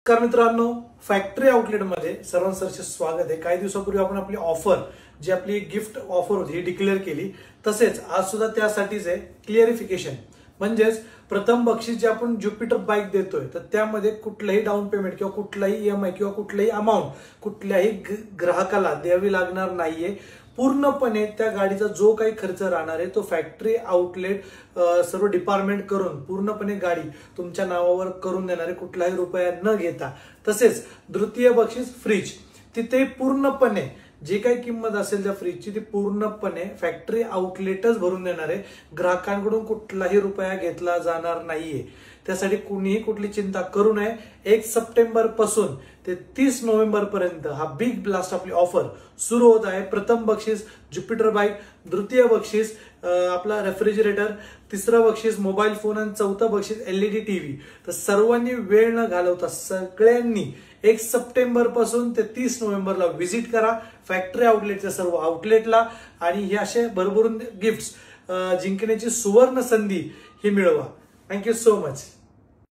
नमस्कार मित्रांनो, फॅक्टरी आउटलेटमध्ये सर्वांचे स्वागत आहे। काही दिवसापूर्वी आपण आपली ऑफर जी आपली गिफ्ट ऑफर होती ही डिक्लेअर केली। तसेच आज सुद्धा त्यासाठीच आहे क्लिअरिफिकेशन, म्हणजेच प्रथम बक्षीस जे आपण ज्युपिटर बाईक देतोय तर त्यामध्ये कुठलाही डाऊन पेमेंट किंवा कुठलाही ईएमआय किंवा कुठलाही अमाउंट कुठल्याही ग्राहकाला द्यावी लागणार नाहीये। पूर्णपणे त्या गाडीचा जो काही खर्च राहणार आहे तो फॅक्टरी आउटलेट सर्व डिपार्टमेंट करून पूर्णपणे गाडी तुमच्या नावावर करून देणार आहे, कुठलाही रुपया न घेता। तसेच द्वितीय बक्षीस फ्रीज, तिथे पूर्णपणे जे काही किंमत असेल त्या फ्रीजची ती पूर्णपणे फॅक्टरी आउटलेटच भरून देणार आहे, ग्राहकांकडून कुठलाही रुपया घेतला जाणार नाहीये। त्यासाठी कुणीही कुठली चिंता करू नये। 1 सप्टेंबर पासून ते 30 नोव्हेंबर पर्यंत हा बिग ब्लास्ट आपली ऑफर सुरू होत आहे। प्रथम बक्षीस ज्युपिटर बाईक, द्वितीय बक्षीस आपला रेफ्रिजरेटर, तिसरं बक्षीस मोबाईल फोन आणि चौथं बक्षीस एलईडी टीव्ही। तर सर्वांनी वेळ न घालवता सगळ्यांनी 1 सप्टेंबर पासून ते 30 नोव्हेंबरला व्हिजिट करा फॅक्टरी आउटलेटच्या सर्व आउटलेटला आणि हे असे भरभरून गिफ्ट्स जिंकण्याची सुवर्ण संधी ही मिळवा। Thank you so much.